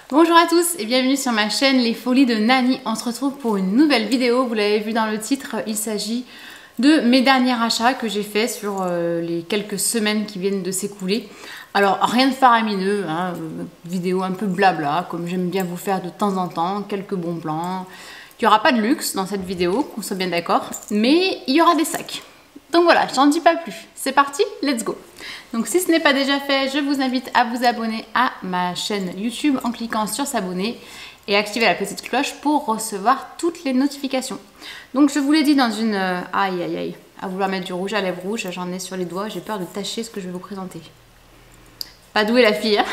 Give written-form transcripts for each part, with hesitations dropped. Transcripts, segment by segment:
Bonjour à tous et bienvenue sur ma chaîne Les Folies de Nani. On se retrouve pour une nouvelle vidéo. Vous l'avez vu dans le titre, il s'agit de mes derniers achats que j'ai fait sur les quelques semaines qui viennent de s'écouler. Alors rien de faramineux, hein, vidéo un peu blabla comme j'aime bien vous faire de temps en temps, quelques bons plans. Il n'y aura pas de luxe dans cette vidéo, qu'on soit bien d'accord, mais il y aura des sacs. Donc voilà, j'en dis pas plus. C'est parti, let's go. Donc si ce n'est pas déjà fait, je vous invite à vous abonner à ma chaîne YouTube en cliquant sur s'abonner et activer la petite cloche pour recevoir toutes les notifications. Donc je vous l'ai dit dans une... aïe aïe aïe, à vouloir mettre du rouge à lèvres rouge, j'en ai sur les doigts, j'ai peur de tacher ce que je vais vous présenter. Pas douée la fille, hein.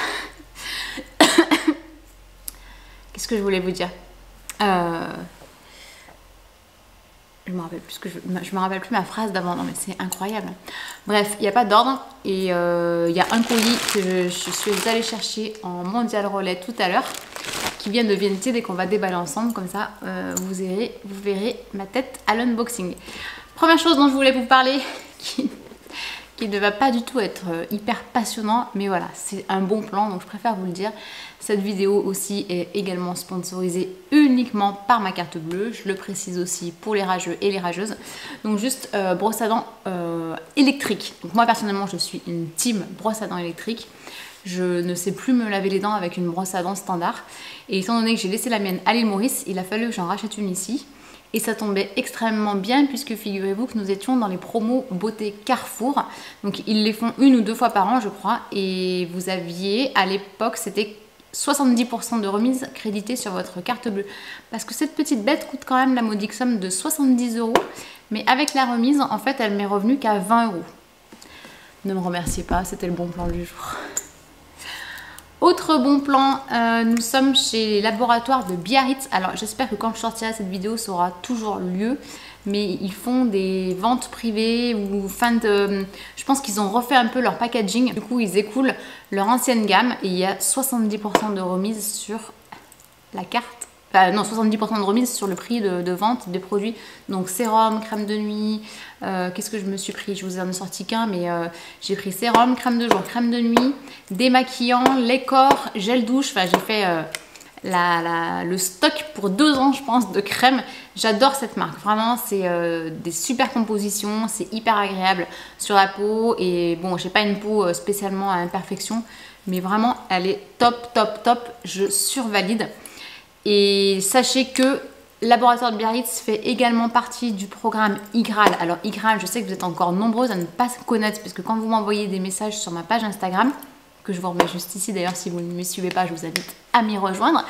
Qu'est-ce que je voulais vous dire? Je me rappelle plus je me rappelle plus ma phrase d'avant. Non mais c'est incroyable. Bref, il n'y a pas d'ordre et il y a un colis que je suis allée chercher en Mondial Relais tout à l'heure, qui vient de Vienneté. Dès qu'on va déballer ensemble, comme ça, vous verrez ma tête à l'unboxing. Première chose dont je voulais vous parler, qui ne va pas du tout être hyper passionnant, mais voilà, c'est un bon plan, donc je préfère vous le dire. Cette vidéo aussi est également sponsorisée uniquement par ma carte bleue, je le précise aussi pour les rageux et les rageuses. Donc juste brosse à dents électrique. Donc moi personnellement je suis une team brosse à dents électrique. Je ne sais plus me laver les dents avec une brosse à dents standard. Et étant donné que j'ai laissé la mienne à l'île Maurice, il a fallu que j'en rachète une ici. Et ça tombait extrêmement bien puisque figurez-vous que nous étions dans les promos beauté Carrefour. Donc ils les font 1 ou 2 fois par an je crois. Et vous aviez à l'époque c'était 70% de remise créditée sur votre carte bleue. Parce que cette petite bête coûte quand même la modique somme de 70 €. Mais avec la remise en fait elle m'est revenue qu'à 20 €. Ne me remerciez pas, c'était le bon plan du jour. Autre bon plan, nous sommes chez les laboratoires de Biarritz. Alors j'espère que quand je sortirai cette vidéo, ça aura toujours lieu. Mais ils font des ventes privées ou je pense qu'ils ont refait un peu leur packaging. Du coup, ils écoulent leur ancienne gamme et il y a 70% de remise sur la carte. Enfin, non, 70% de remise sur le prix de vente des produits. Donc sérum, crème de nuit. Qu'est-ce que je me suis pris? Je vous en ai sorti qu'un, mais j'ai pris sérum, crème de jour, crème de nuit, démaquillant, lait corps, gel douche. Enfin, j'ai fait le stock pour 2 ans, je pense, de crème. J'adore cette marque. Vraiment, c'est des super compositions. C'est hyper agréable sur la peau. Et bon, j'ai pas une peau spécialement à imperfection, mais vraiment, elle est top, top, top. Je survalide. Et sachez que Laboratoire de Biarritz fait également partie du programme IGRAL. Alors IGRAL, je sais que vous êtes encore nombreuses à ne pas connaître, parce que quand vous m'envoyez des messages sur ma page Instagram, que je vous remets juste ici d'ailleurs, si vous ne me suivez pas, je vous invite à m'y rejoindre.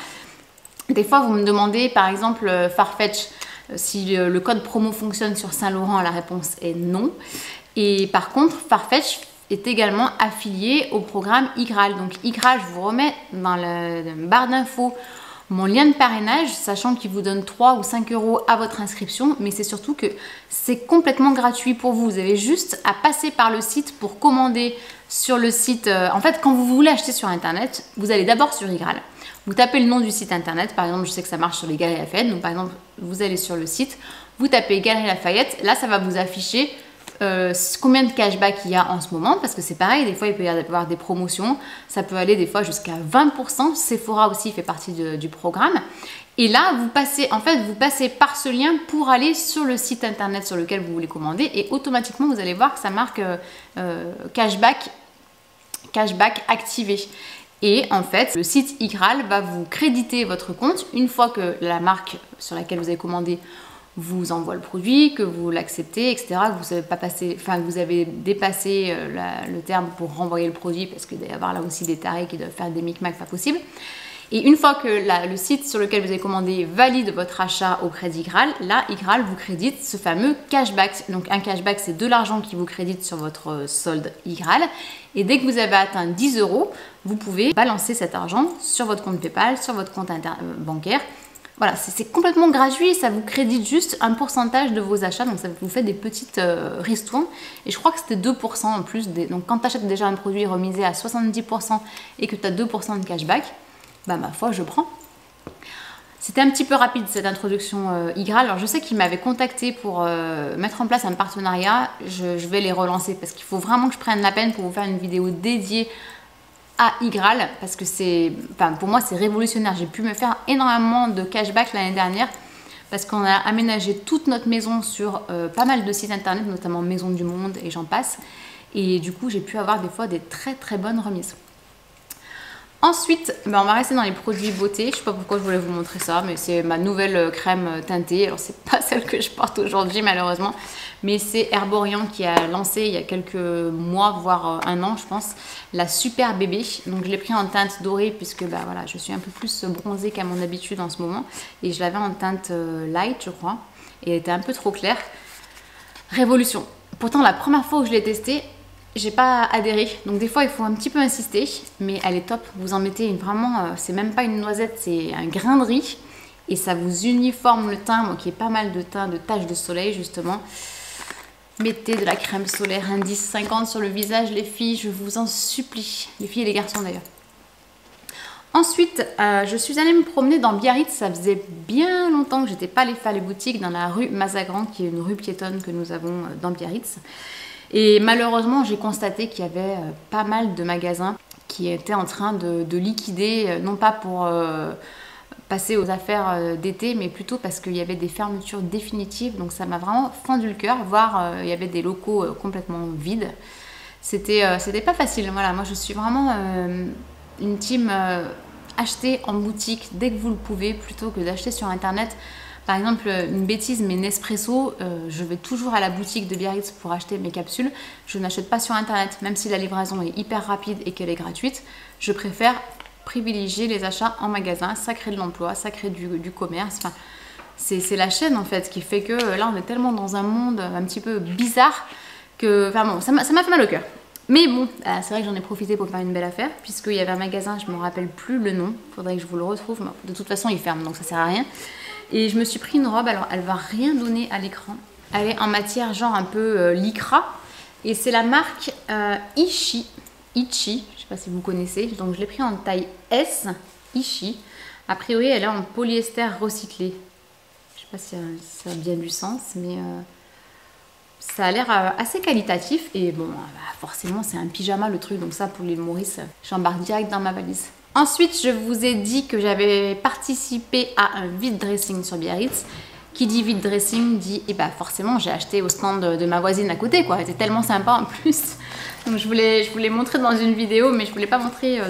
Des fois, vous me demandez par exemple Farfetch, si le code promo fonctionne sur Saint-Laurent, la réponse est non. Et par contre, Farfetch est également affilié au programme IGRAL. Donc IGRAL, je vous remets dans la barre d'infos mon lien de parrainage, sachant qu'il vous donne 3 ou 5 € à votre inscription, mais c'est surtout que c'est complètement gratuit pour vous. Vous avez juste à passer par le site pour commander sur le site. En fait, quand vous voulez acheter sur Internet, vous allez d'abord sur IGRAL. Vous tapez le nom du site Internet, par exemple, je sais que ça marche sur les Galeries Lafayette, donc par exemple, vous allez sur le site, vous tapez Galeries Lafayette, là, ça va vous afficher combien de cashback il y a en ce moment, parce que c'est pareil, des fois il peut y avoir des promotions, ça peut aller des fois jusqu'à 20%. Sephora aussi fait partie du programme. Et là, vous passez par ce lien pour aller sur le site internet sur lequel vous voulez commander et automatiquement vous allez voir que ça marque cashback activé. Et en fait, le site IGRAL va vous créditer votre compte une fois que la marque sur laquelle vous avez commandé vous envoie le produit, que vous l'acceptez, etc. Que vous avez dépassé le terme pour renvoyer le produit, parce qu'il doit y avoir là aussi des tarés qui doivent faire des micmacs pas possible. Et une fois que le site sur lequel vous avez commandé valide votre achat auprès d'IGRAL, là, IGRAL vous crédite ce fameux cashback. Donc un cashback, c'est de l'argent qui vous crédite sur votre solde IGRAL. Et dès que vous avez atteint 10 €, vous pouvez balancer cet argent sur votre compte PayPal, sur votre compte bancaire. Voilà, c'est complètement gratuit, ça vous crédite juste un pourcentage de vos achats, donc ça vous fait des petites ristournes. Et je crois que c'était 2% en plus. Donc quand tu achètes déjà un produit remisé à 70% et que tu as 2% de cashback, bah ma foi, je prends. C'était un petit peu rapide cette introduction IGRAL. Alors je sais qu'ils m'avaient contacté pour mettre en place un partenariat. Je vais les relancer parce qu'il faut vraiment que je prenne la peine pour vous faire une vidéo dédiée à Igral parce que c'est, enfin pour moi c'est révolutionnaire. J'ai pu me faire énormément de cashback l'année dernière parce qu'on a aménagé toute notre maison sur pas mal de sites internet, notamment Maison du Monde et j'en passe. Et du coup j'ai pu avoir des fois des très très bonnes remises. Ensuite, on va rester dans les produits beauté. Je sais pas pourquoi je voulais vous montrer ça, mais c'est ma nouvelle crème teintée. Alors c'est pas celle que je porte aujourd'hui malheureusement, mais c'est Herborian qui a lancé il y a quelques mois, voire un an je pense, la Super Bébé. Donc je l'ai pris en teinte dorée puisque bah, voilà, je suis un peu plus bronzée qu'à mon habitude en ce moment. Et je l'avais en teinte light je crois, et elle était un peu trop claire. Révolution. Pourtant la première fois où je l'ai testée, j'ai pas adhéré, donc des fois il faut un petit peu insister, mais elle est top. Vous en mettez vraiment, c'est même pas une noisette, c'est un grain de riz et ça vous uniforme le teint, moi qui ai pas mal de teint, de taches de soleil justement. Mettez de la crème solaire indice 50 sur le visage les filles, je vous en supplie, les filles et les garçons d'ailleurs. Ensuite, je suis allée me promener dans Biarritz, ça faisait bien longtemps que j'étais pas allée faire les boutiques dans la rue Mazagran, qui est une rue piétonne que nous avons dans Biarritz. Et malheureusement, j'ai constaté qu'il y avait pas mal de magasins qui étaient en train de liquider, non pas pour passer aux affaires d'été, mais plutôt parce qu'il y avait des fermetures définitives. Donc ça m'a vraiment fendu le cœur, voire il y avait des locaux complètement vides. C'était pas facile. Voilà, moi je suis vraiment une team acheter en boutique dès que vous le pouvez, plutôt que d'acheter sur internet. Par exemple, une bêtise, mais Nespresso, je vais toujours à la boutique de Biarritz pour acheter mes capsules. Je n'achète pas sur internet, même si la livraison est hyper rapide et qu'elle est gratuite. Je préfère privilégier les achats en magasin. Ça crée de l'emploi, ça crée du commerce. Enfin, c'est la chaîne en fait qui fait que là on est tellement dans un monde un petit peu bizarre que, enfin bon, ça m'a fait mal au cœur. Mais bon, c'est vrai que j'en ai profité pour faire une belle affaire, puisqu'il y avait un magasin, je ne me rappelle plus le nom, il faudrait que je vous le retrouve. De toute façon il ferme, donc ça sert à rien. Et je me suis pris une robe, alors elle va rien donner à l'écran. Elle est en matière genre un peu lycra. Et c'est la marque Ichi. Ichi, je sais pas si vous connaissez. Donc je l'ai pris en taille S, Ichi. A priori elle est en polyester recyclé. Je sais pas si ça a bien du sens, mais ça a l'air assez qualitatif. Et bon, bah, forcément c'est un pyjama le truc. Donc ça pour l'île Maurice, j'embarque direct dans ma valise. Ensuite, je vous ai dit que j'avais participé à un vide dressing sur Biarritz. Qui dit vide dressing dit, et bah forcément, j'ai acheté au stand de ma voisine à côté, quoi. Elle était tellement sympa en plus. Donc je voulais montrer dans une vidéo, mais je voulais pas montrer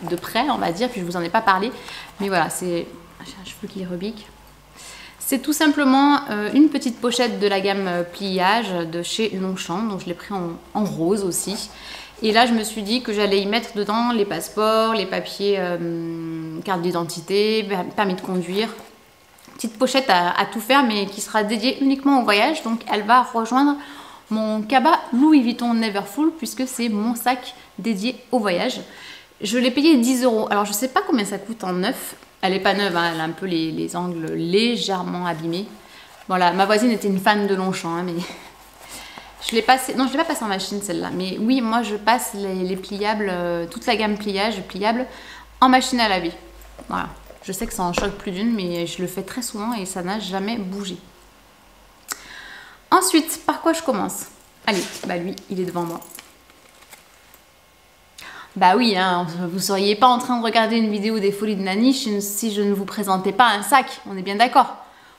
de près, on va dire, puis je vous en ai pas parlé. Mais voilà, c'est... J'ai un cheveu qui rebique. C'est tout simplement une petite pochette de la gamme pliage de chez Longchamp, donc je l'ai pris en rose aussi. Et là, je me suis dit que j'allais y mettre dedans les passeports, les papiers, carte d'identité, permis de conduire. Petite pochette à tout faire, mais qui sera dédiée uniquement au voyage. Donc, elle va rejoindre mon cabas Louis Vuitton Neverfull, puisque c'est mon sac dédié au voyage. Je l'ai payé 10 €. Alors, je ne sais pas combien ça coûte en neuf. Elle n'est pas neuve, hein, elle a un peu les angles légèrement abîmés. Voilà, ma voisine était une fan de Longchamp, hein, mais... Je l'ai passé, non je l'ai pas passé en machine celle-là, mais oui moi je passe les pliables, toute la gamme pliage pliable en machine à laver. Voilà, je sais que ça en choque plus d'une, mais je le fais très souvent et ça n'a jamais bougé. Ensuite, par quoi je commence? Allez, bah lui, il est devant moi. Bah oui, hein, vous seriez pas en train de regarder une vidéo des Folies de Nani si je ne vous présentais pas un sac, on est bien d'accord.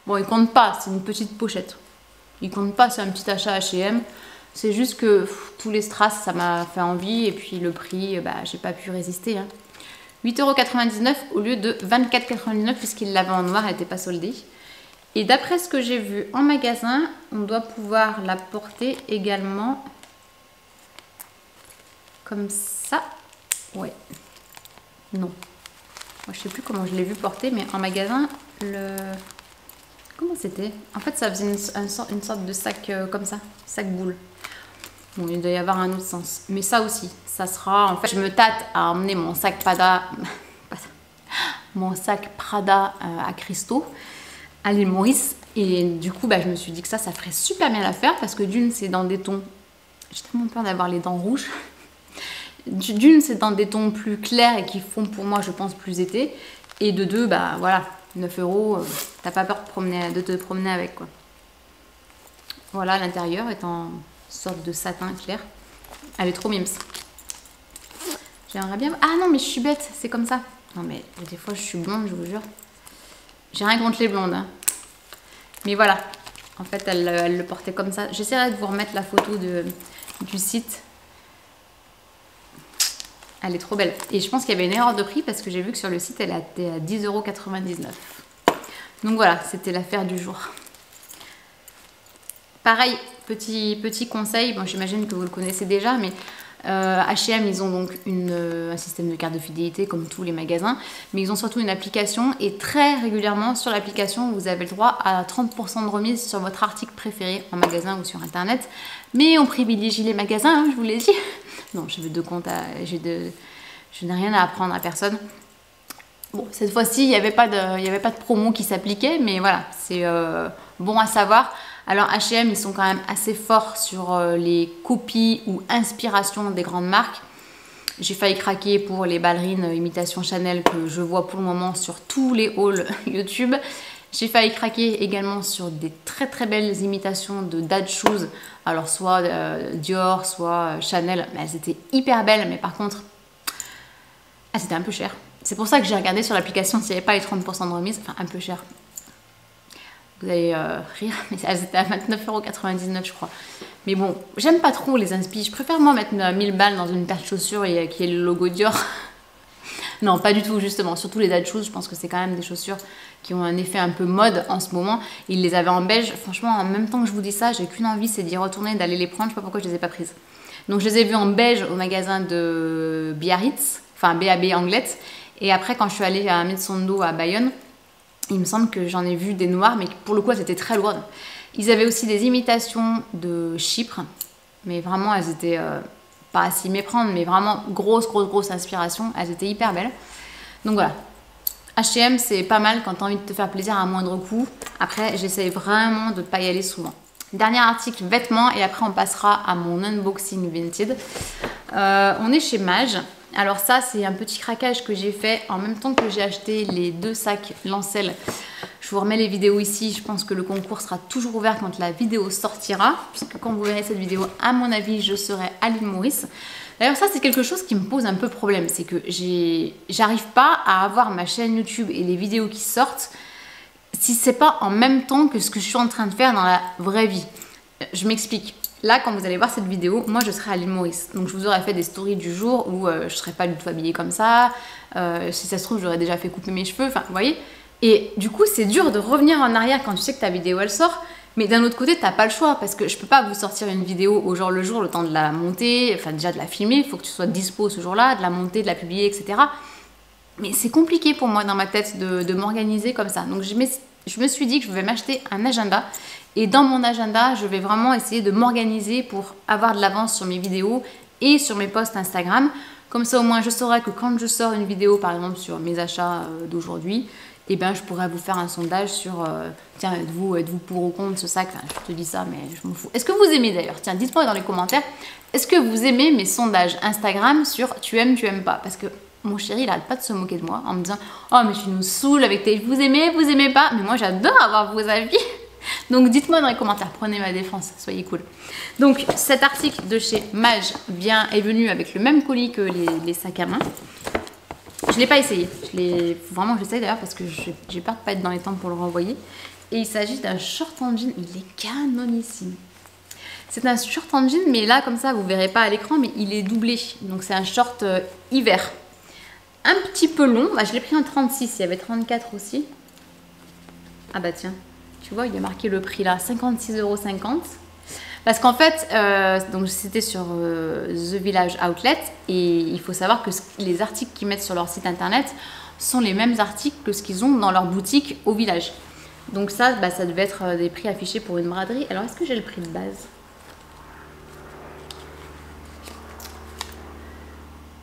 Bon, il compte pas, c'est une petite pochette. Il compte pas, c'est un petit achat H&M. C'est juste que tous les strass, ça m'a fait envie. Et puis le prix, bah, j'ai pas pu résister. Hein. 8,99 € au lieu de 24,99 € puisqu'il l'avait en noir, elle n'était pas soldée. Et d'après ce que j'ai vu en magasin, on doit pouvoir la porter également comme ça. Ouais. Non. Moi, je sais plus comment je l'ai vu porter, mais en magasin, comment c'était? En fait, ça faisait une sorte de sac comme ça, sac boule. Bon, il doit y avoir un autre sens. Mais ça aussi, ça sera... En fait, je me tâte à emmener mon sac Prada, à cristaux à l'île Maurice. Et du coup, bah, je me suis dit que ça ferait super bien l'affaire parce que d'une, c'est dans des tons... J'ai tellement peur d'avoir les dents rouges. D'une, c'est dans des tons plus clairs et qui font pour moi, je pense, plus été. Et de deux, bah voilà... 9 €, t'as pas peur de te promener avec quoi. Voilà, l'intérieur est en sorte de satin clair. Elle est trop mimes. J'aimerais bien... Ah non, mais je suis bête, c'est comme ça. Non mais des fois je suis blonde, je vous jure. J'ai rien contre les blondes. Hein. Mais voilà. En fait, elle le portait comme ça. J'essaierai de vous remettre la photo du site. Elle est trop belle. Et je pense qu'il y avait une erreur de prix parce que j'ai vu que sur le site, elle était à 10,99 €. Donc voilà, c'était l'affaire du jour. Pareil, petit conseil. Bon, j'imagine que vous le connaissez déjà, mais H&M, ils ont donc un système de carte de fidélité comme tous les magasins, mais ils ont surtout une application et très régulièrement sur l'application, vous avez le droit à 30% de remise sur votre article préféré en magasin ou sur internet. Mais on privilégie les magasins, hein, je vous l'ai dit. Non, j'ai deux comptes, je n'ai rien à apprendre à personne. Bon, cette fois-ci, il n'y avait pas de promo qui s'appliquait, mais voilà, c'est bon à savoir. Alors H&M, ils sont quand même assez forts sur les copies ou inspirations des grandes marques. J'ai failli craquer pour les ballerines imitation Chanel que je vois pour le moment sur tous les hauls YouTube. J'ai failli craquer également sur des très très belles imitations de dad shoes. Alors soit Dior, soit Chanel. Mais elles étaient hyper belles, mais par contre, elles étaient un peu chères. C'est pour ça que j'ai regardé sur l'application s'il n'y avait pas les 30% de remise. Enfin, un peu cher. Vous allez rire, mais elles étaient à 29,99 € je crois. Mais bon, j'aime pas trop les inspi. Je préfère moi mettre 1000 balles dans une paire de chaussures et qui est le logo Dior. Non, pas du tout justement. Surtout les dad shoes, je pense que c'est quand même des chaussures qui ont un effet un peu mode en ce moment. Ils les avaient en beige. Franchement, en même temps que je vous dis ça, j'ai qu'une envie, c'est d'y retourner, d'aller les prendre. Je sais pas pourquoi je les ai pas prises. Donc je les ai vues en beige au magasin de Biarritz, enfin BAB Anglette. Et après, quand je suis allée à Metsondo à Bayonne, il me semble que j'en ai vu des noirs, mais pour le coup, elles étaient très lourdes. Ils avaient aussi des imitations de Chypre, mais vraiment, elles étaient pas à s'y méprendre, mais vraiment grosse inspiration. Elles étaient hyper belles. Donc voilà. H&M, c'est pas mal quand tu as envie de te faire plaisir à un moindre coût. Après, j'essaye vraiment de ne pas y aller souvent. Dernier article, vêtements, et après on passera à mon unboxing Vinted. On est chez Mage. Alors ça, c'est un petit craquage que j'ai fait en même temps que j'ai acheté les 2 sacs Lancel. Je vous remets les vidéos ici. Je pense que le concours sera toujours ouvert quand la vidéo sortira. Puisque quand vous verrez cette vidéo, à mon avis, je serai à l'île Maurice. D'ailleurs, ça, c'est quelque chose qui me pose un peu problème. C'est que j'arrive pas à avoir ma chaîne YouTube et les vidéos qui sortent si c'est pas en même temps que ce que je suis en train de faire dans la vraie vie. Je m'explique. Là, quand vous allez voir cette vidéo, moi je serai à l'île Maurice. Donc je vous aurais fait des stories du jour où je serais pas du tout habillée comme ça. Si ça se trouve, j'aurais déjà fait couper mes cheveux. Enfin, vous voyez. Et du coup, c'est dur de revenir en arrière quand tu sais que ta vidéo elle sort. Mais d'un autre côté, t'as pas le choix parce que je peux pas vous sortir une vidéo au jour le jour, le temps de la monter, enfin déjà de la filmer. Il faut que tu sois dispo ce jour-là, de la monter, de la publier, etc. Mais c'est compliqué pour moi dans ma tête de m'organiser comme ça. Donc je me suis dit que je vais m'acheter un agenda. Et dans mon agenda, je vais vraiment essayer de m'organiser pour avoir de l'avance sur mes vidéos et sur mes posts Instagram. Comme ça, au moins, je saurai que quand je sors une vidéo, par exemple, sur mes achats d'aujourd'hui, eh ben, je pourrais vous faire un sondage sur tiens, êtes-vous pour ou contre ce sac? Enfin, je te dis ça, mais je m'en fous. Est-ce que vous aimez d'ailleurs? Tiens, dites-moi dans les commentaires. Est-ce que vous aimez mes sondages Instagram sur tu aimes pas? Parce que mon chéri, il arrête pas de se moquer de moi en me disant oh, mais tu nous saoules avec tes vous aimez pas? Mais moi, j'adore avoir vos avis. Donc dites-moi dans les commentaires, prenez ma défense, soyez cool. Donc cet article de chez Mage est venu avec le même colis que les sacs à main. Je ne l'ai pas essayé, vraiment je l'essaye d'ailleurs parce que j'ai peur de ne pas être dans les temps pour le renvoyer. Et il s'agit d'un short en jean, il est canonissime. C'est un short en jean, mais là comme ça vous ne verrez pas à l'écran, mais il est doublé. Donc c'est un short hiver. Un petit peu long, bah, je l'ai pris en 36, il y avait 34 aussi. Ah bah tiens. Tu vois, il y a marqué le prix là, 56,50 €. Parce qu'en fait, donc c'était sur The Village Outlet. Et il faut savoir que les articles qu'ils mettent sur leur site internet sont les mêmes articles que ce qu'ils ont dans leur boutique au village. Donc ça, bah, ça devait être des prix affichés pour une braderie. Alors, est-ce que j'ai le prix de base?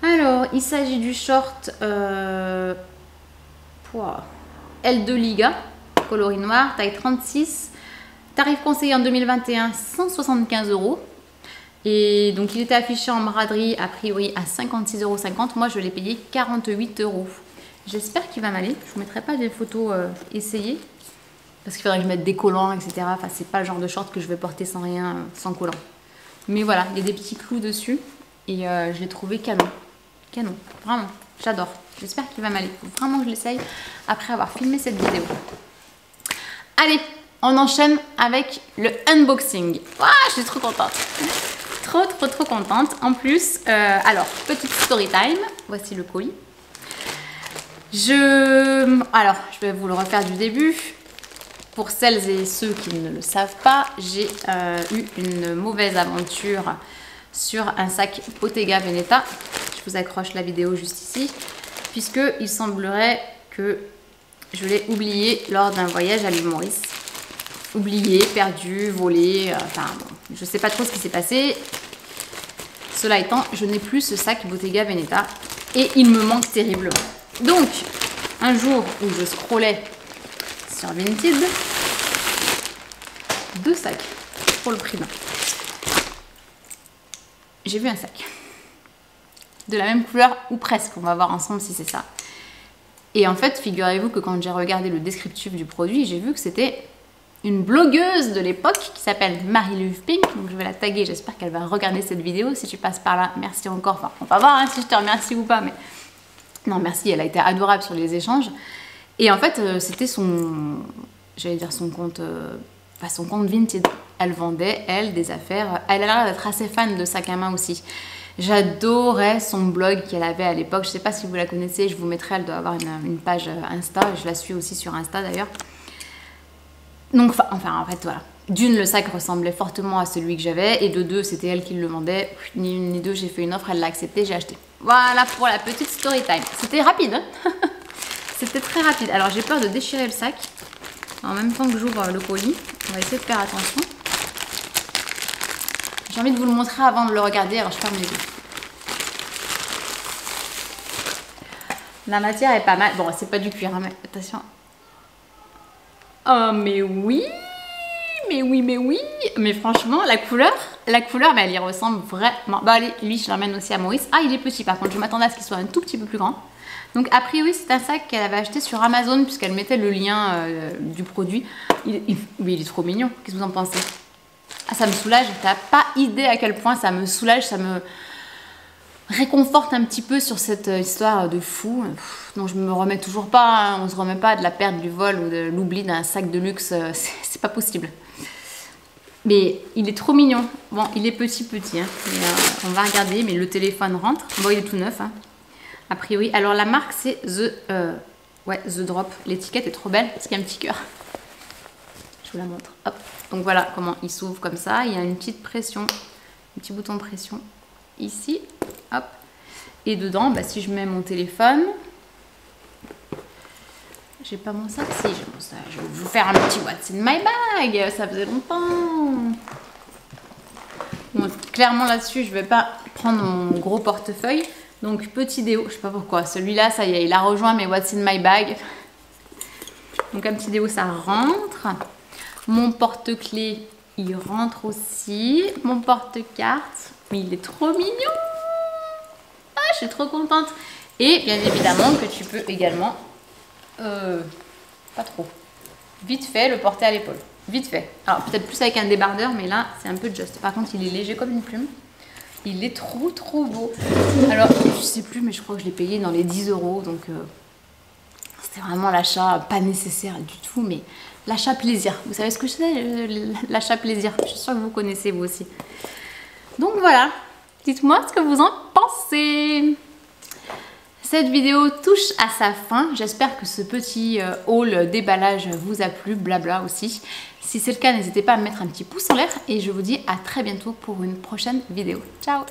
Alors, il s'agit du short L2 Liga. Coloris noir, taille 36, tarif conseillé en 2021, 175 €. Et donc il était affiché en braderie a priori à 56,50 €. Moi je l'ai payé 48 €. J'espère qu'il va m'aller. Je vous mettrai pas des photos essayées parce qu'il faudrait que je mette des collants, etc. Enfin, c'est pas le genre de short que je vais porter sans rien, sans collant. Mais voilà, il y a des petits clous dessus et je l'ai trouvé canon. canon, vraiment, j'adore. J'espère qu'il va m'aller. Faut vraiment que je l'essaye après avoir filmé cette vidéo. Allez, on enchaîne avec le unboxing. Waouh, je suis trop contente. Trop contente. En plus, alors, petite story time. Voici le colis. Alors, je vais vous le refaire du début. Pour celles et ceux qui ne le savent pas, j'ai eu une mauvaise aventure sur un sac Bottega Veneta. Je vous accroche la vidéo juste ici, puisque il semblerait que je l'ai oublié lors d'un voyage à l'île Maurice. Oublié, perdu, volé, enfin bon, je sais pas trop ce qui s'est passé. Cela étant, je n'ai plus ce sac Bottega Veneta et il me manque terriblement. Donc, un jour où je scrollais sur Vinted, 2 sacs pour le prix d'un. J'ai vu un sac de la même couleur ou presque, on va voir ensemble si c'est ça. Et en fait, figurez-vous que quand j'ai regardé le descriptif du produit, j'ai vu que c'était une blogueuse de l'époque qui s'appelle Marie-Luve Pink. Donc je vais la taguer, j'espère qu'elle va regarder cette vidéo. Si tu passes par là, merci encore. Enfin, on va voir hein, si je te remercie ou pas, mais non, merci, elle a été adorable sur les échanges. Et en fait, c'était son, j'allais dire son compte, son compte Vinted. Elle vendait, elle, des affaires. Elle a l'air d'être assez fan de sac à main aussi. J'adorais son blog qu'elle avait à l'époque. Je ne sais pas si vous la connaissez, je vous mettrai, elle doit avoir une page Insta. Je la suis aussi sur Insta d'ailleurs. Donc, enfin, en fait, voilà. D'une, le sac ressemblait fortement à celui que j'avais. Et de deux, c'était elle qui le vendait. Ni une ni deux, j'ai fait une offre, elle l'a accepté, j'ai acheté. Voilà pour la petite story time. C'était rapide, hein. C'était très rapide. Alors, j'ai peur de déchirer le sac. En même temps que j'ouvre le colis, on va essayer de faire attention. J'ai envie de vous le montrer avant de le regarder, alors je ferme les yeux. La matière est pas mal. Bon, c'est pas du cuir, hein, mais attention. Oh, mais oui! Mais franchement, la couleur, mais elle y ressemble vraiment. Bah allez, lui, je l'emmène aussi à Maurice. Ah, il est petit, par contre, je m'attendais à ce qu'il soit un tout petit peu plus grand. Donc, a priori, c'est un sac qu'elle avait acheté sur Amazon, puisqu'elle mettait le lien du produit. Mais il est trop mignon. Qu'est-ce que vous en pensez? Ah, ça me soulage. T'as pas idée à quel point ça me soulage, ça me réconforte un petit peu sur cette histoire de fou. Donc je me remets toujours pas, hein. On se remet pas de la perte du vol ou de l'oubli d'un sac de luxe, c'est pas possible. Mais il est trop mignon. Bon, il est petit, hein. Mais, on va regarder, mais le téléphone rentre. Bon, il est tout neuf, hein. A priori. Alors la marque c'est The Drop. L'étiquette est trop belle parce qu'il y a un petit cœur. Je vous la montre. Hop. Donc voilà comment il s'ouvre comme ça. Il y a une petite pression, un petit bouton de pression ici. Hop. Et dedans, bah, si je mets mon téléphone, j'ai pas mon sac, si j'ai mon sac. Je vais vous faire un petit What's in my bag. Ça faisait longtemps. Bon, clairement là-dessus, je vais pas prendre mon gros portefeuille. Donc petit déo, je sais pas pourquoi. Celui-là, ça y est, il a rejoint mes What's in my bag. Donc un petit déo, ça rentre. Mon porte-clés, il rentre aussi. Mon porte-carte, mais il est trop mignon. Ah, je suis trop contente. Et bien évidemment que tu peux également, pas trop, vite fait le porter à l'épaule. Vite fait. Alors peut-être plus avec un débardeur, mais là c'est un peu juste. Par contre il est léger comme une plume. Il est trop beau. Alors je sais plus, mais je crois que je l'ai payé dans les 10 €. Donc c'était vraiment l'achat pas nécessaire du tout, mais l'achat plaisir. Vous savez ce que c'est, l'achat plaisir? Je suis sûre que vous connaissez vous aussi. Donc voilà. Dites-moi ce que vous en pensez. Cette vidéo touche à sa fin. J'espère que ce petit haul déballage vous a plu, blabla aussi. Si c'est le cas, n'hésitez pas à me mettre un petit pouce en l'air et je vous dis à très bientôt pour une prochaine vidéo. Ciao!